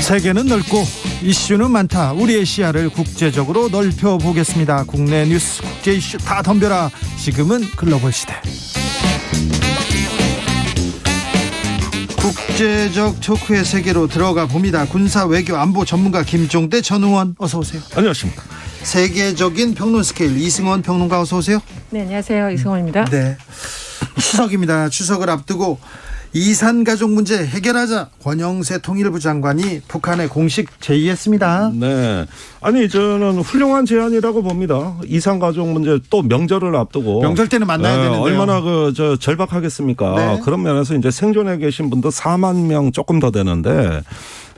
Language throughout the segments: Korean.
세계는 넓고 이슈는 많다. 우리의 시야를 국제적으로 넓혀보겠습니다. 국내 뉴스, 국제 이슈 다 덤벼라. 지금은 글로벌 시대. 국제적 토크의 세계로 들어가 봅니다. 군사 외교 안보 전문가 김종대 전 의원 어서 오세요. 안녕하십니까. 세계적인 평론 스케일 이승원 평론가 어서 오세요. 네, 안녕하세요. 이승원입니다. 네. 추석입니다. 추석을 앞두고 이산가족 문제 해결하자. 권영세 통일부 장관이 북한에 공식 제의했습니다. 네. 아니, 저는 훌륭한 제안이라고 봅니다. 이산가족 문제 또 명절을 앞두고. 명절 때는 만나야 되는데요. 얼마나 절박하겠습니까? 네. 그런 면에서 이제 생존해 계신 분도 4만 명 조금 더 되는데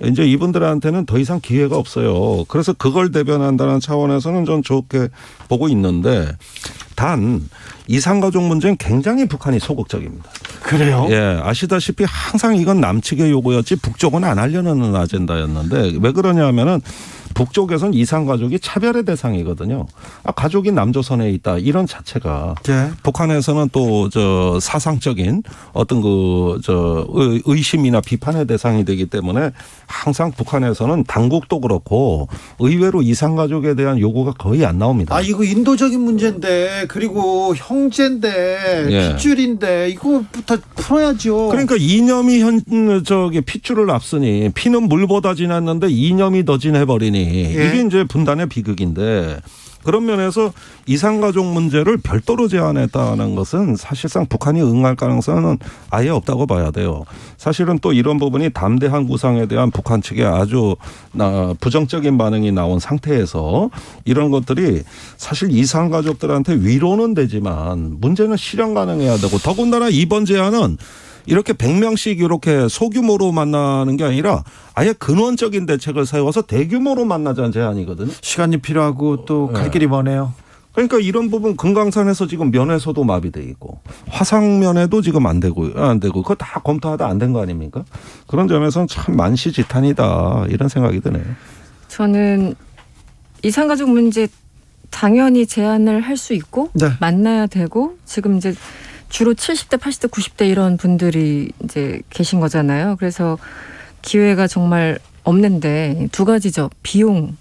이제 이분들한테는 더 이상 기회가 없어요. 그래서 그걸 대변한다는 차원에서는 전 좋게 보고 있는데 단 이산가족 문제는 굉장히 북한이 소극적입니다. 그래요? 예, 아시다시피 항상 이건 남측의 요구였지 북쪽은 안 하려는 아젠다였는데 왜 그러냐면은 북쪽에서는 이산가족이 차별의 대상이거든요. 가족이 남조선에 있다 이런 자체가 네. 북한에서는 또 사상적인 어떤 의심이나 비판의 대상이 되기 때문에 항상 북한에서는 당국도 그렇고 의외로 이산가족에 대한 요구가 거의 안 나옵니다. 이거 인도적인 문제인데 그리고 형제인데 예. 핏줄인데 이거부터 풀어야죠. 그러니까 이념이 핏줄을 앞서니 피는 물보다 진했는데 이념이 더 진해버리니 이게 이제 분단의 비극인데 그런 면에서 이산가족 문제를 별도로 제안했다는 것은 사실상 북한이 응할 가능성은 아예 없다고 봐야 돼요. 사실은 또 이런 부분이 담대한 구상에 대한 북한 측의 아주 부정적인 반응이 나온 상태에서 이런 것들이 사실 이산가족들한테 위로는 되지만 문제는 실현 가능해야 되고 더군다나 이번 제안은 이렇게 100명씩 이렇게 소규모로 만나는 게 아니라 아예 근원적인 대책을 세워서 대규모로 만나자는 제안이거든요. 시간이 필요하고 또 갈 길이 머네요. 그러니까 이런 부분 금강산에서 지금 면에서도 마비돼 있고 화상면에도 지금 안 되고 그거 다 검토하다 안 된 거 아닙니까? 그런 점에서는 참 만시지탄이다 이런 생각이 드네요. 저는 이산가족 문제 당연히 제안을 할 수 있고 네. 만나야 되고 지금 이제 주로 70대, 80대, 90대 이런 분들이 이제 계신 거잖아요. 그래서 기회가 정말 없는데 두 가지죠. 비용,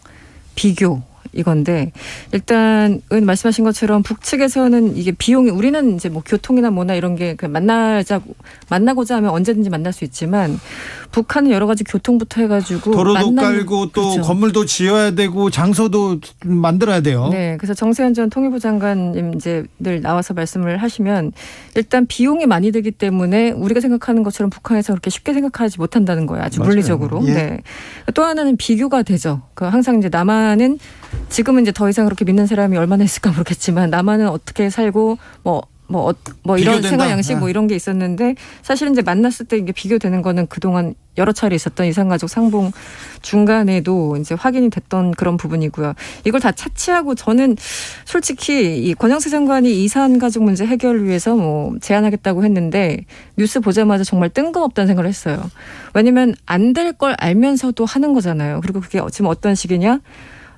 비교 이건데 일단 의원 말씀하신 것처럼 북측에서는 이게 비용이 우리는 이제 뭐 교통이나 뭐나 이런 게 만나고자 하면 언제든지 만날 수 있지만 북한은 여러 가지 교통부터 해가지고 도로도 깔고 또 그렇죠. 건물도 지어야 되고 장소도 만들어야 돼요. 네, 그래서 정세현 전 통일부 장관님 이제 늘 나와서 말씀을 하시면 일단 비용이 많이 들기 때문에 우리가 생각하는 것처럼 북한에서 그렇게 쉽게 생각하지 못한다는 거예요. 아주 맞아요. 물리적으로. 예. 네. 또 하나는 비교가 되죠. 항상 이제 남한은 지금은 이제 더 이상 그렇게 믿는 사람이 얼마나 있을까 모르겠지만 남한은 어떻게 살고 뭐 이런 비교된다. 생활 양식 뭐 이런 게 있었는데 사실은 이제 만났을 때 이게 비교되는 거는 그동안 여러 차례 있었던 이산가족 상봉 중간에도 이제 확인이 됐던 그런 부분이고요. 이걸 다 차치하고 저는 솔직히 이 권영세 장관이 이산가족 문제 해결을 위해서 뭐 제안하겠다고 했는데 뉴스 보자마자 정말 뜬금없다는 생각을 했어요. 왜냐면 안 될 걸 알면서도 하는 거잖아요. 그리고 그게 지금 어떤 식이냐?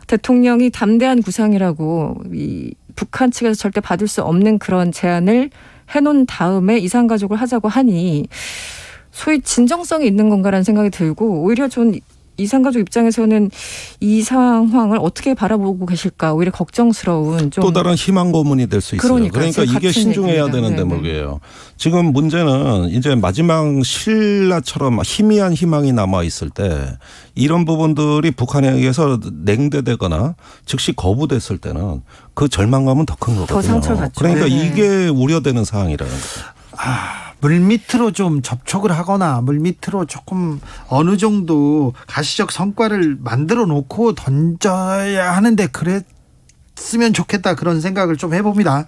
대통령이 담대한 구상이라고 이 북한 측에서 절대 받을 수 없는 그런 제안을 해놓은 다음에 이산가족을 하자고 하니 소위 진정성이 있는 건가라는 생각이 들고 오히려 전 이산가족 입장에서는 이 상황을 어떻게 바라보고 계실까 오히려 걱정스러운 좀 또 다른 희망 고문이 될 수 있어요. 그러니까 이게 같은 신중해야 얘기입니다. 되는 네네. 대목이에요. 지금 문제는 이제 마지막 신라처럼 희미한 희망이 남아 있을 때 이런 부분들이 북한에 의해서 냉대되거나 즉시 거부됐을 때는 그 절망감은 더 큰 거거든요. 더 상처받죠. 그러니까 네네. 이게 우려되는 사항이라는 거죠. 물밑으로 좀 접촉을 하거나 물밑으로 조금 어느 정도 가시적 성과를 만들어 놓고 던져야 하는데 그랬으면 좋겠다 그런 생각을 좀 해봅니다.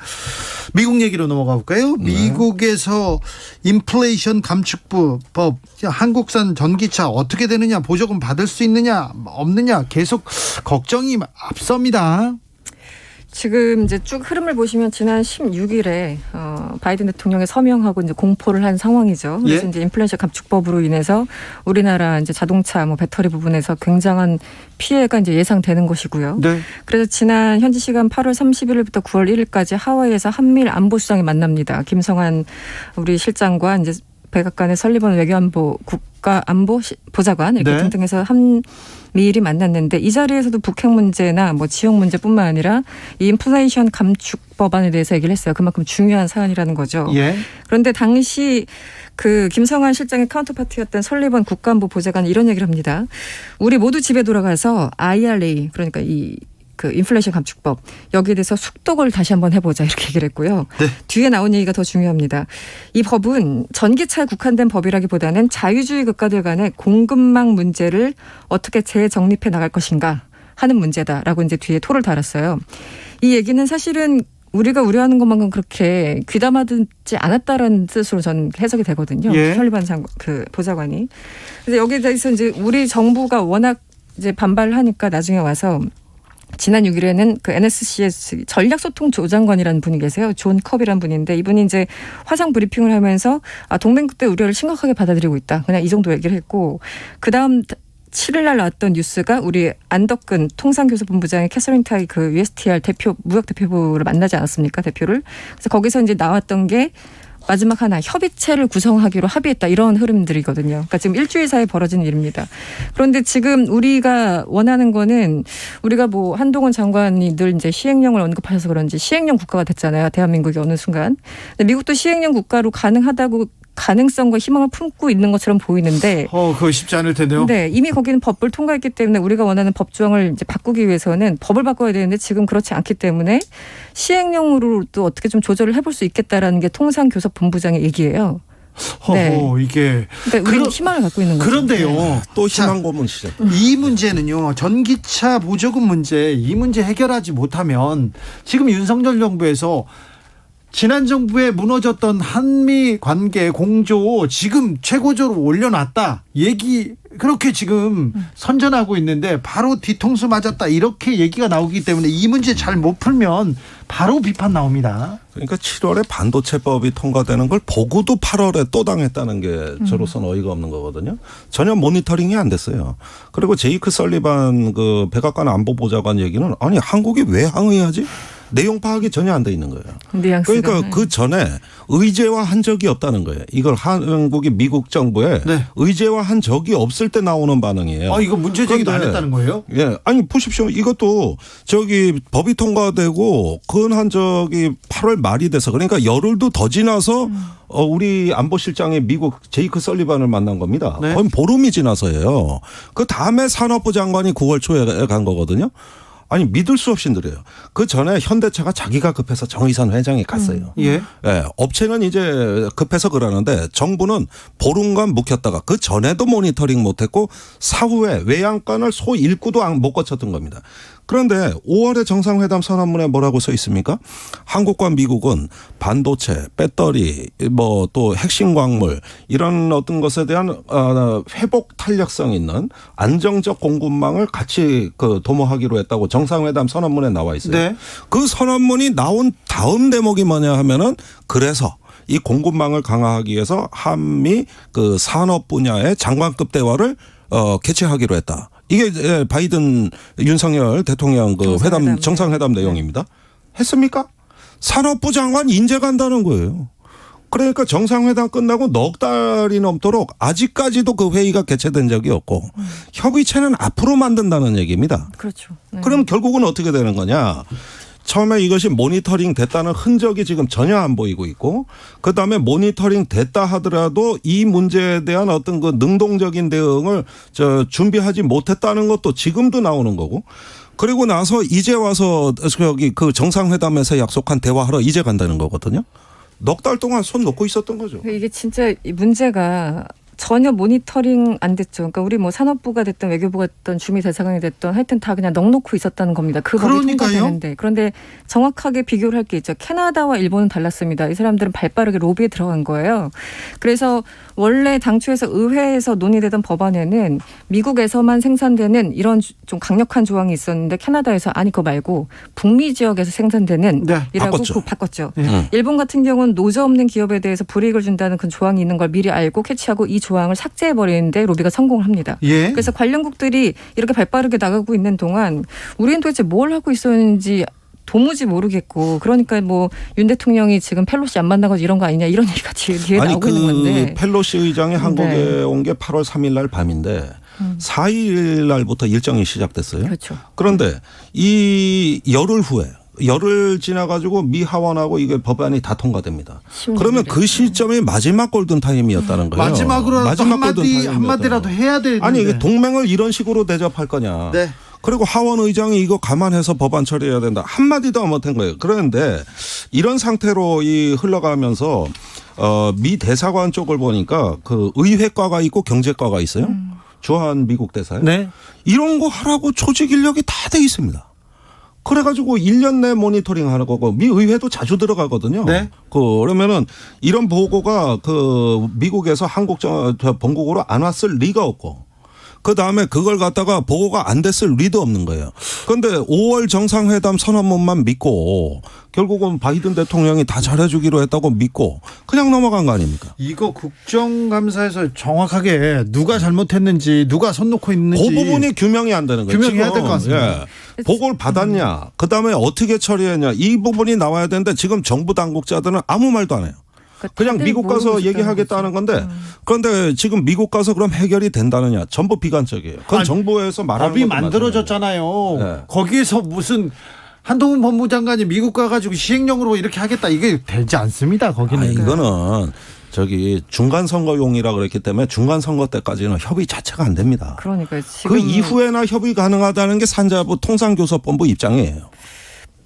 미국 얘기로 넘어가 볼까요? 네. 미국에서 인플레이션 감축법 한국산 전기차 어떻게 되느냐 보조금 받을 수 있느냐 없느냐 계속 걱정이 앞섭니다. 지금 이제 쭉 흐름을 보시면 지난 16일에 바이든 대통령이 서명하고 이제 공포를 한 상황이죠. 그래서 예? 이제 인플레이션 감축법으로 인해서 우리나라 이제 자동차 뭐 배터리 부분에서 굉장한 피해가 이제 예상되는 것이고요. 네. 그래서 지난 현지 시간 8월 31일부터 9월 1일까지 하와이에서 한미일 안보수장이 만납니다. 김성한 우리 실장과 이제 백악관의 설리번 외교안보 국가안보 보좌관 이렇게 네. 등등해서 한미일이 만났는데 이 자리에서도 북핵 문제나 뭐 지역 문제뿐만 아니라 이 인플레이션 감축 법안에 대해서 얘기를 했어요. 그만큼 중요한 사안이라는 거죠. 예. 그런데 당시 그 김성환 실장의 카운터파트였던 설리번 국가안보 보좌관이 이런 얘기를 합니다. 우리 모두 집에 돌아가서 IRA 그러니까 그 인플레이션 감축법 여기에 대해서 숙독을 다시 한번 해보자 이렇게 얘기를 했고요. 네. 뒤에 나온 얘기가 더 중요합니다. 이 법은 전기차에 국한된 법이라기보다는 자유주의 국가들 간의 공급망 문제를 어떻게 재정립해 나갈 것인가 하는 문제다라고 이제 뒤에 토를 달았어요. 이 얘기는 사실은 우리가 우려하는 것만큼 그렇게 귀담아듣지 않았다라는 뜻으로 저는 해석이 되거든요. 예. 설리번 그 보좌관이. 그래서 여기에 대해서 이제 우리 정부가 워낙 이제 반발을 하니까 나중에 와서 지난 6일에는 그 NSC의 전략소통조장관이라는 분이 계세요. 존 컵이라는 분인데 이분이 이제 화상 브리핑을 하면서 동맹국 대 우려를 심각하게 받아들이고 있다. 그냥 이 정도 얘기를 했고 그다음 7일 날 나왔던 뉴스가 우리 안덕근 통상교섭본부장의 캐서린 타이 그 USTR 대표 무역대표부를 만나지 않았습니까? 대표를. 그래서 거기서 이제 나왔던 게 마지막 하나 협의체를 구성하기로 합의했다 이런 흐름들이거든요. 그러니까 지금 일주일 사이에 벌어진 일입니다. 그런데 지금 우리가 원하는 거는 우리가 뭐 한동훈 장관이 늘 이제 시행령을 언급하셔서 그런지 시행령 국가가 됐잖아요. 대한민국이 어느 순간. 근데 미국도 시행령 국가로 가능하다고 가능성과 희망을 품고 있는 것처럼 보이는데 그거 쉽지 않을 텐데요. 네, 이미 거기는 법을 통과했기 때문에 우리가 원하는 법조항을 이제 바꾸기 위해서는 법을 바꿔야 되는데 지금 그렇지 않기 때문에 시행령으로도 어떻게 좀 조절을 해볼 수 있겠다라는 게 통상교섭본부장의 얘기예요. 네. 이게 그러니까 우리는 희망을 갖고 있는 거죠. 그런데요. 네. 또 희망 고문 시작. 이 문제는요. 전기차 보조금 문제 이 문제 해결하지 못하면 지금 윤석열 정부에서 지난 정부에 무너졌던 한미 관계 공조 지금 최고조로 올려놨다 얘기 그렇게 지금 선전하고 있는데 바로 뒤통수 맞았다 이렇게 얘기가 나오기 때문에 이 문제 잘 못 풀면 바로 비판 나옵니다. 그러니까 7월에 반도체법이 통과되는 걸 보고도 8월에 또 당했다는 게 저로서는 어이가 없는 거거든요. 전혀 모니터링이 안 됐어요. 그리고 제이크 설리반 그 백악관 안보보좌관 얘기는 아니 한국이 왜 항의하지? 내용 파악이 전혀 안 돼 있는 거예요. 뉘앙스가. 그러니까 그 전에 의제화한 적이 없다는 거예요. 이걸 한국이 미국 정부에 네. 의제화한 적이 없을 때 나오는 반응이에요. 이거 문제 제기도 안 했다는 거예요? 예, 아니 보십시오. 이것도 법이 통과되고 근한 적이 8월 말이 돼서 그러니까 열흘도 더 지나서 우리 안보실장이 미국 제이크 설리반을 만난 겁니다. 네. 거의 보름이 지나서예요. 그 다음에 산업부 장관이 9월 초에 간 거거든요. 아니 믿을 수 없이 느려요. 그 전에 현대차가 자기가 급해서 정의선 회장이 갔어요. 예. 예, 업체는 이제 급해서 그러는데 정부는 보름간 묵혔다가 그 전에도 모니터링 못했고 사후에 외양간을 소 일구도 못 거쳤던 겁니다. 그런데 5월에 정상회담 선언문에 뭐라고 써 있습니까? 한국과 미국은 반도체, 배터리, 뭐 또 핵심 광물 이런 어떤 것에 대한 회복 탄력성 있는 안정적 공급망을 같이 도모하기로 했다고 정상회담 선언문에 나와 있어요. 네. 그 선언문이 나온 다음 대목이 뭐냐 하면은 그래서 이 공급망을 강화하기 위해서 한미 그 산업 분야의 장관급 대화를 개최하기로 했다. 이게 바이든 윤석열 대통령 그 회담 정상회담 내용입니다. 했습니까? 산업부 장관 인재 간다는 거예요. 그러니까 정상회담 끝나고 넉 달이 넘도록 아직까지도 그 회의가 개최된 적이 없고 협의체는 앞으로 만든다는 얘기입니다. 그렇죠. 네. 그럼 결국은 어떻게 되는 거냐? 처음에 이것이 모니터링 됐다는 흔적이 지금 전혀 안 보이고 있고 그다음에 모니터링 됐다 하더라도 이 문제에 대한 어떤 그 능동적인 대응을 준비하지 못했다는 것도 지금도 나오는 거고 그리고 나서 이제 와서 그 정상회담에서 약속한 대화하러 이제 간다는 거거든요. 넉 달 동안 손 놓고 있었던 거죠. 이게 진짜 이 문제가 전혀 모니터링 안 됐죠. 그러니까 우리 뭐 산업부가 됐든 외교부가 됐든 주미대사관이 됐든 하여튼 다 그냥 넉놓고 있었다는 겁니다. 그 법이 통과되는데. 그런데 정확하게 비교를 할 게 있죠. 캐나다와 일본은 달랐습니다. 이 사람들은 발빠르게 로비에 들어간 거예요. 그래서 원래 당초에서 의회에서 논의되던 법안에는 미국에서만 생산되는 이런 좀 강력한 조항이 있었는데 캐나다에서 아니 그거 말고 북미 지역에서 생산되는 네, 이라고 바꿨죠. 일본 같은 경우는 노조 없는 기업에 대해서 불이익을 준다는 그 조항이 있는 걸 미리 알고 캐치하고 이 조항을 삭제해버리는데 로비가 성공을 합니다. 예. 그래서 관련국들이 이렇게 발빠르게 나가고 있는 동안 우리는 도대체 뭘 하고 있었는지 도무지 모르겠고 그러니까 뭐 윤 대통령이 지금 펠로시 안 만나고 이런 거 아니냐 이런 얘기가 뒤에 아니 나오고 있는 건데. 펠로시 의장이 한국에 네. 온 게 8월 3일 날 밤인데 4일 날부터 일정이 시작됐어요. 그렇죠. 그런데 이 열흘 지나가지고 미 하원하고 이게 법안이 다 통과됩니다. 그러면 그 시점이 마지막 골든 타임이었다는 거예요. 마지막으로 한마디라도 해야 되는데. 아니 이게 동맹을 이런 식으로 대접할 거냐. 네. 그리고 하원 의장이 이거 감안해서 법안 처리해야 된다. 한마디도 안 못한 거예요. 그런데 이런 상태로 흘러가면서 미 대사관 쪽을 보니까 그 의회과가 있고 경제과가 있어요. 주한 미국 대사에. 네. 이런 거 하라고 조직 인력이 다 돼 있습니다. 그래가지고 1년 내 모니터링 하는 거고 미 의회도 자주 들어가거든요. 네. 그러면은 이런 보고가 그 미국에서 한국 본국으로 안 왔을 리가 없고 그 다음에 그걸 갖다가 보고가 안 됐을 리도 없는 거예요. 그런데 5월 정상회담 선언문만 믿고 결국은 바이든 대통령이 다 잘해주기로 했다고 믿고 그냥 넘어간 거 아닙니까? 이거 국정감사에서 정확하게 누가 잘못했는지 누가 손 놓고 있는지 그 부분이 규명이 안 되는 거예요. 규명해야 될 것 같습니다. 예. 보고를 받았냐, 그 다음에 어떻게 처리했냐 이 부분이 나와야 되는데 지금 정부 당국자들은 아무 말도 안 해요. 그냥 미국 가서 얘기하겠다는 건데 그런데 지금 미국 가서 그럼 해결이 된다느냐 전부 비관적이에요. 그건 아니, 정부에서 말하는 법이 것도 만들어졌잖아요. 네. 거기에서 무슨 한동훈 법무장관이 미국 가가지고 시행령으로 이렇게 하겠다 이게 되지 않습니다. 거기는. 이거는 중간 선거용이라 그랬기 때문에 중간 선거 때까지는 협의 자체가 안 됩니다. 그러니까 지금 그 이후에나 협의 가능하다는 게 산자부 통상교섭본부 입장이에요.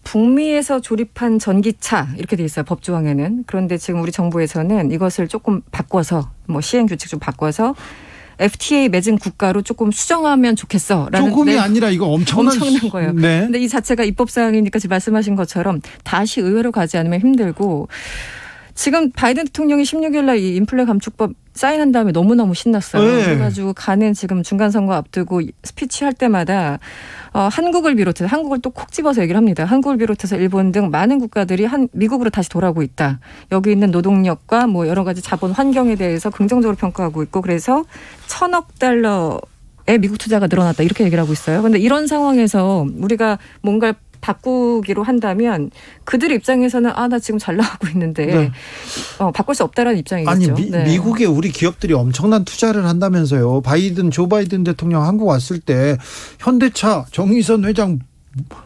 북미에서 조립한 전기차 이렇게 돼 있어요. 법조항에는. 그런데 지금 우리 정부에서는 이것을 조금 바꿔서 뭐 시행 규칙 좀 바꿔서 FTA 맺은 국가로 조금 수정하면 좋겠어라는. 조금이 아니라 이거 엄청난 거예요. 네. 근데 이 자체가 입법 사항이니까 지금 말씀하신 것처럼 다시 의회로 가지 않으면 힘들고 지금 바이든 대통령이 16일 날 이 인플레 감축법 사인한 다음에 너무너무 신났어요. 네. 그래가지고 가는 지금 중간선거 앞두고 스피치 할 때마다 한국을 비롯해서 한국을 또 콕 집어서 얘기를 합니다. 한국을 비롯해서 일본 등 많은 국가들이 미국으로 다시 돌아오고 있다. 여기 있는 노동력과 뭐 여러 가지 자본 환경에 대해서 긍정적으로 평가하고 있고 그래서 1,000억 달러의 미국 투자가 늘어났다. 이렇게 얘기를 하고 있어요. 그런데 이런 상황에서 우리가 뭔가 바꾸기로 한다면 그들 입장에서는 나 지금 잘 나가고 있는데 네. 바꿀 수 없다라는 입장이겠죠. 아니 네. 미국에 우리 기업들이 엄청난 투자를 한다면서요. 조 바이든 대통령 한국 왔을 때 현대차 정의선 회장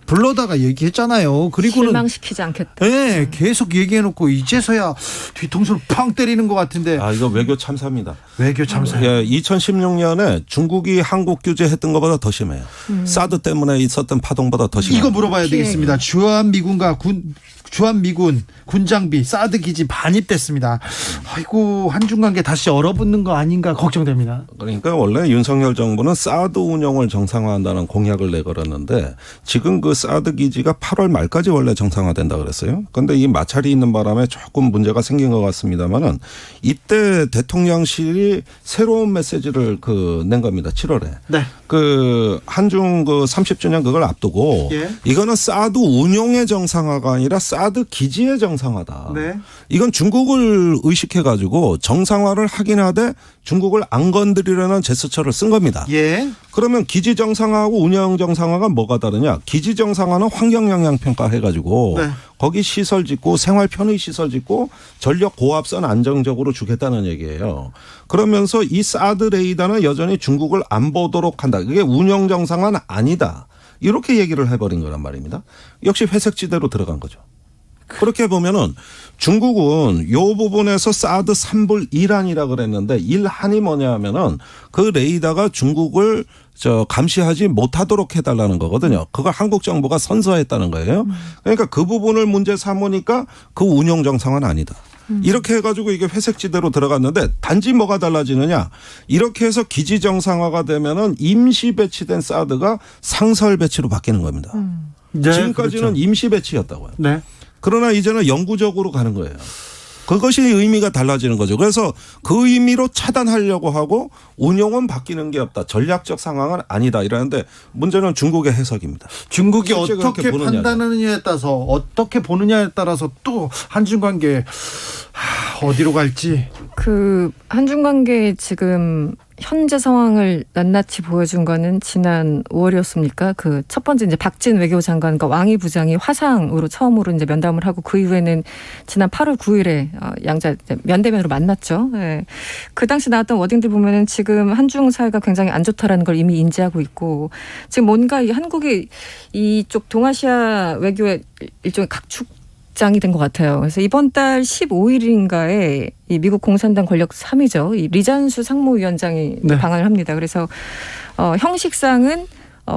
불러다가 얘기했잖아요. 그리고는 실망시키지 않겠다. 네, 계속 얘기해놓고 이제서야 뒤통수를 팡 때리는 것 같은데. 이거 외교 참사입니다. 외교 참사. 예, 2016년에 중국이 한국 규제했던 것보다 더 심해요. 사드 때문에 있었던 파동보다 더 심해요. 이거 물어봐야 되겠습니다. 주한미군 군장비 사드 기지 반입됐습니다. 아이고 한중관계 다시 얼어붙는 거 아닌가 걱정됩니다. 그러니까 원래 윤석열 정부는 사드 운영을 정상화한다는 공약을 내걸었는데 지금 그 사드 기지가 8월 말까지 원래 정상화된다 그랬어요. 그런데 이 마찰이 있는 바람에 조금 문제가 생긴 것 같습니다만은 이때 대통령실이 새로운 메시지를 낸 겁니다. 7월에. 네. 한중 30주년 그걸 앞두고 예. 이거는 사드 운용의 정상화가 아니라 사드 기지의 정상화다. 네. 이건 중국을 의식해 가지고 정상화를 하긴 하되 중국을 안 건드리려는 제스처를 쓴 겁니다. 예. 그러면 기지 정상화하고 운영 정상화가 뭐가 다르냐? 기지 정상화는 환경 영향 평가해 가지고 네. 거기 시설 짓고 생활 편의 시설 짓고 전력 고압선 안정적으로 주겠다는 얘기예요. 그러면서 이 사드 레이더는 여전히 중국을 안 보도록 한다. 그게 운영 정상화는 아니다. 이렇게 얘기를 해버린 거란 말입니다. 역시 회색지대로 들어간 거죠. 그렇게 보면은 중국은 이 부분에서 사드 3불 1한이라 그랬는데 1한이 뭐냐 하면은 그 레이더가 중국을 감시하지 못하도록 해달라는 거거든요. 그걸 한국 정부가 선서했다는 거예요. 그러니까 그 부분을 문제 삼으니까 그 운용 정상은 아니다. 이렇게 해가지고 이게 회색지대로 들어갔는데 단지 뭐가 달라지느냐. 이렇게 해서 기지 정상화가 되면은 임시 배치된 사드가 상설 배치로 바뀌는 겁니다. 네, 지금까지는 그렇죠. 임시 배치였다고요. 네. 그러나 이제는 영구적으로 가는 거예요. 그것이 의미가 달라지는 거죠. 그래서 그 의미로 차단하려고 하고 운용은 바뀌는 게 없다. 전략적 상황은 아니다. 이러는데 문제는 중국의 해석입니다. 중국이 실제 어떻게 그렇게 보느냐죠. 판단하느냐에 따라서 또 한중 관계 어디로 갈지 그 한중 관계 지금 현재 상황을 낱낱이 보여준 거는 지난 5월이었습니까? 그 첫 번째 이제 박진 외교장관과 왕이 부장이 화상으로 처음으로 이제 면담을 하고 그 이후에는 지난 8월 9일에 양자 면대면으로 만났죠. 네. 그 당시 나왔던 워딩들 보면은 지금 한중 사이가 굉장히 안 좋다라는 걸 이미 인지하고 있고 지금 뭔가 이 한국이 이쪽 동아시아 외교의 일종의 각축장이 된 것 같아요. 그래서 이번 달 15일인가에 이 미국 공산당 권력 3위죠. 이 리잔수 상무위원장이 네. 방한을 합니다. 그래서 형식상은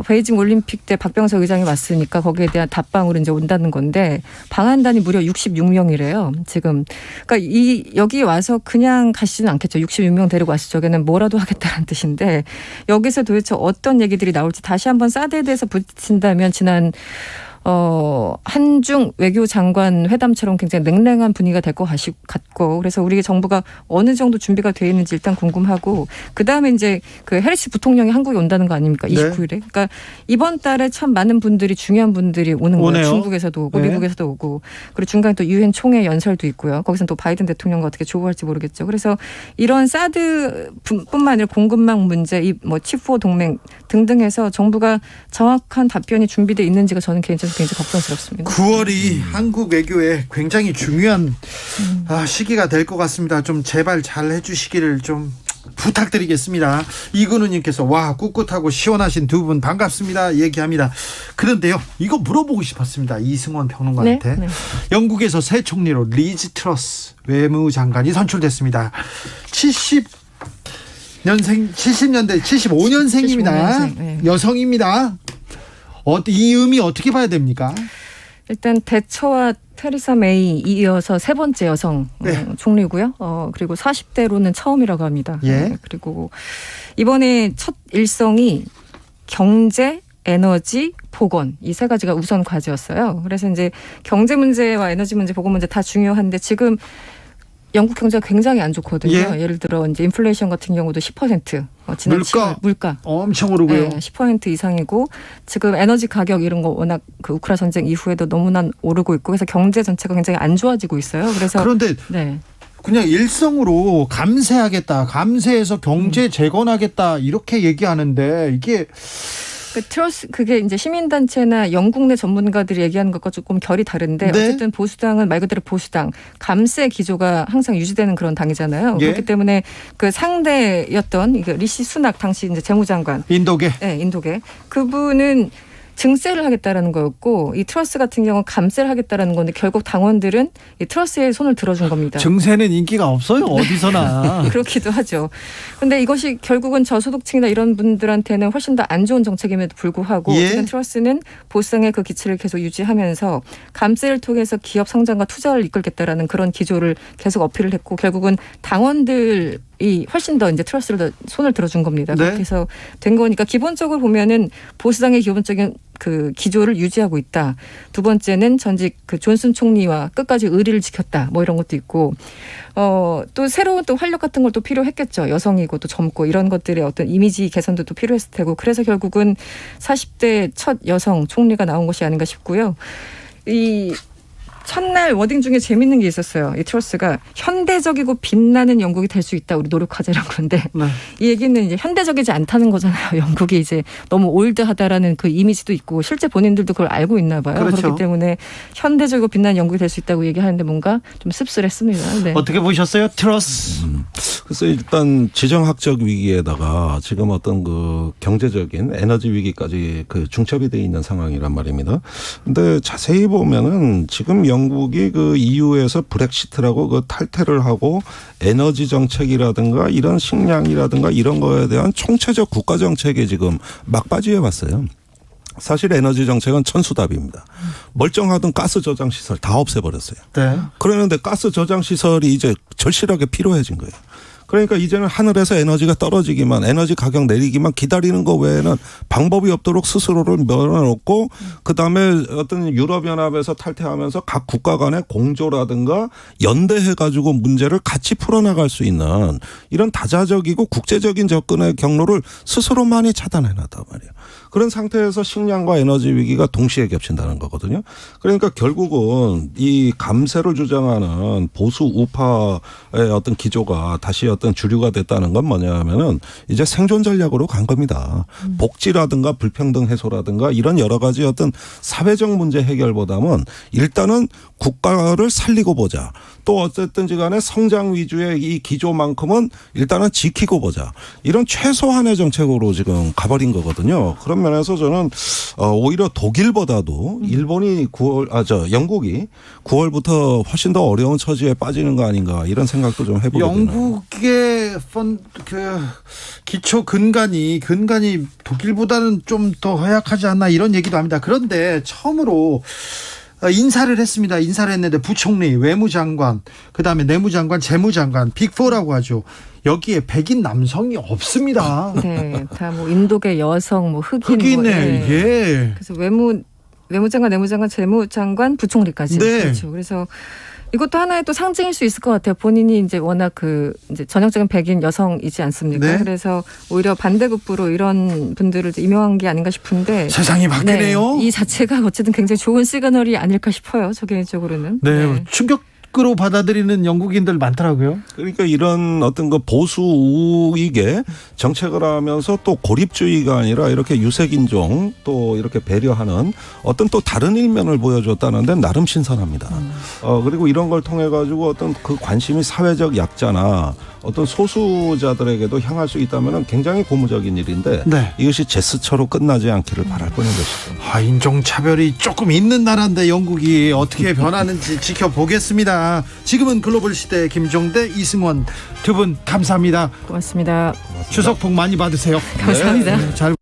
베이징 올림픽 때 박병석 의장이 왔으니까 거기에 대한 답방으로 이제 온다는 건데 방한단이 무려 66명이래요. 지금 그러니까 여기 와서 그냥 가시지는 않겠죠. 66명 데리고 와서 저기는 뭐라도 하겠다는 뜻인데 여기서 도대체 어떤 얘기들이 나올지 다시 한번 사드에 대해서 부딪힌다면 지난 한중 외교장관 회담처럼 굉장히 냉랭한 분위기가 될 것 같고 그래서 우리 정부가 어느 정도 준비가 되어 있는지 일단 궁금하고 그다음에 이제 그 해리스 부통령이 한국에 온다는 거 아닙니까? 29일에. 그러니까 이번 달에 참 많은 분들이 중요한 분들이 오는 거예요. 오네요. 중국에서도 오고 네. 미국에서도 오고 그리고 중간에 또 유엔 총회 연설도 있고요. 거기서는 또 바이든 대통령과 어떻게 조우할지 모르겠죠. 그래서 이런 사드뿐만 아니라 공급망 문제, 이 뭐 치포 동맹 등등 해서 정부가 정확한 답변이 준비되어 있는지가 저는 개인적으로 굉장히 걱정스럽습니다. 9월이 한국 외교에 굉장히 중요한 시기가 될 것 같습니다. 좀 제발 잘 해주시기를 좀 부탁드리겠습니다. 이근우님께서 와 꿋꿋하고 시원하신 두 분 반갑습니다 얘기합니다. 그런데요 이거 물어보고 싶었습니다. 이승원 평론가한테. 네. 영국에서 새 총리로 리즈 트러스 외무장관이 선출됐습니다. 70년대 75년생입니다. 75년생, 네. 여성입니다. 이 의미 어떻게 봐야 됩니까? 일단 대처와 테리사 메이 이어서 세 번째 여성 네. 총리고요. 그리고 40대로는 처음이라고 합니다. 예. 그리고 이번에 첫 일성이 경제, 에너지, 보건 이 세 가지가 우선 과제였어요. 그래서 이제 경제 문제와 에너지 문제, 보건 문제 다 중요한데 지금 영국 경제가 굉장히 안 좋거든요. 예. 예를 들어 이제 인플레이션 같은 경우도 10% 지난 7월 물가 엄청 오르고요. 네, 10% 이상이고 지금 에너지 가격 이런 거 워낙 그 우크라 전쟁 이후에도 너무나 오르고 있고 그래서 경제 전체가 굉장히 안 좋아지고 있어요. 그래서 그런데 네. 그냥 일성으로 감세하겠다, 감세해서 경제 재건하겠다 이렇게 얘기하는데 이게 그 트러스 그게 이제 시민단체나 영국 내 전문가들이 얘기하는 것과 조금 결이 다른데 네. 어쨌든 보수당은 말 그대로 보수당 감세 기조가 항상 유지되는 그런 당이잖아요. 예. 그렇기 때문에 그 상대였던 이게 리시 수낙 당시 이제 재무장관 인도계 네, 인도계 그분은 증세를 하겠다라는 거였고 이 트러스 같은 경우는 감세를 하겠다라는 건데 결국 당원들은 이 트러스에 손을 들어준 겁니다. 증세는 인기가 없어요 어디서나. 그렇기도 하죠. 그런데 이것이 결국은 저소득층이나 이런 분들한테는 훨씬 더 안 좋은 정책임에도 불구하고 예. 지금 트러스는 보상의 그 기치를 계속 유지하면서 감세를 통해서 기업 성장과 투자를 이끌겠다라는 그런 기조를 계속 어필을 했고 결국은 당원들 이 훨씬 더 이제 트러스를 더 손을 들어준 겁니다. 네. 그렇게 해서 된 거니까 기본적으로 보면은 보수당의 기본적인 그 기조를 유지하고 있다. 두 번째는 전직 그 존슨 총리와 끝까지 의리를 지켰다. 뭐 이런 것도 있고 또 새로운 또 활력 같은 걸 또 필요했겠죠. 여성이고 또 젊고 이런 것들의 어떤 이미지 개선도 또 필요했을 테고 그래서 결국은 40대 첫 여성 총리가 나온 것이 아닌가 싶고요. 이 첫날 워딩 중에 재밌는 게 있었어요. 이 트러스가 현대적이고 빛나는 영국이 될 수 있다. 우리 노력하자라는 건데 네. 이 얘기는 이제 현대적이지 않다는 거잖아요. 영국이 이제 너무 올드하다라는 그 이미지도 있고 실제 본인들도 그걸 알고 있나 봐요. 그렇죠. 그렇기 때문에 현대적이고 빛나는 영국이 될 수 있다고 얘기하는데 뭔가 좀 씁쓸했습니다. 네. 어떻게 보셨어요 트러스? 그래서 일단 지정학적 위기에다가 지금 어떤 그 경제적인 에너지 위기까지 그 중첩이 돼 있는 상황이란 말입니다. 근데 자세히 보면은 지금 영국이 그 EU에서 브렉시트라고 그 탈퇴를 하고 에너지 정책이라든가 이런 식량이라든가 이런 거에 대한 총체적 국가 정책에 지금 막바지에 왔어요. 사실 에너지 정책은 천수답입니다. 멀쩡하던 가스 저장 시설 다 없애버렸어요. 네. 그러는데 가스 저장 시설이 이제 절실하게 필요해진 거예요. 그러니까 이제는 하늘에서 에너지가 떨어지기만, 에너지 가격 내리기만 기다리는 거 외에는 방법이 없도록 스스로를 밀어놓고 그다음에 어떤 유럽연합에서 탈퇴하면서 각 국가 간의 공조라든가 연대해가지고 문제를 같이 풀어나갈 수 있는 이런 다자적이고 국제적인 접근의 경로를 스스로 많이 차단해놨단 말이에요. 그런 상태에서 식량과 에너지 위기가 동시에 겹친다는 거거든요. 그러니까 결국은 이 감세를 주장하는 보수 우파의 어떤 기조가 다시 어떤 주류가 됐다는 건 뭐냐면은 이제 생존 전략으로 간 겁니다. 복지라든가 불평등 해소라든가 이런 여러 가지 어떤 사회적 문제 해결보다는 일단은 국가를 살리고 보자. 또 어쨌든지 간에 성장 위주의 이 기조만큼은 일단은 지키고 보자. 이런 최소한의 정책으로 지금 가버린 거거든요. 그런 면에서 저는 오히려 독일보다도 일본이 영국이 9월부터 훨씬 더 어려운 처지에 빠지는 거 아닌가 이런 생각도 좀 해보게 되네요. 영국의 기초 근간이 독일보다는 좀 더 허약하지 않나 이런 얘기도 합니다. 그런데 처음으로 인사를 했습니다. 인사를 했는데 부총리, 외무장관, 그다음에 내무장관, 재무장관, 빅4라고 하죠. 여기에 백인 남성이 없습니다. 네, 다 뭐 인도계 여성, 뭐 흑인, 흑인의 예. 그래서 외무장관, 내무장관, 재무장관, 부총리까지. 네. 그렇죠. 그래서 이것도 하나의 또 상징일 수 있을 것 같아요. 본인이 이제 워낙 이제 전형적인 백인 여성이지 않습니까? 네. 그래서 오히려 반대급부로 이런 분들을 임명한 게 아닌가 싶은데. 세상이 바뀌네요. 이 자체가 어쨌든 굉장히 좋은 시그널이 아닐까 싶어요. 저 개인적으로는. 네. 충격으로 받아들이는 영국인들 많더라고요. 그러니까 이런 어떤 그 보수 우익의 정책을 하면서 또 고립주의가 아니라 이렇게 유색인종 또 이렇게 배려하는 어떤 또 다른 일면을 보여줬다는 데는 나름 신선합니다. 그리고 이런 걸 통해 가지고 어떤 그 관심이 사회적 약자나 어떤 소수자들에게도 향할 수 있다면 굉장히 고무적인 일인데 네. 이것이 제스처로 끝나지 않기를 바랄 뿐인 것이죠. 인종차별이 조금 있는 나라인데 영국이 어떻게 변하는지 지켜보겠습니다. 지금은 글로벌 시대 김종대, 이승원 두 분 감사합니다. 고맙습니다. 추석 복 많이 받으세요. 감사합니다. 잘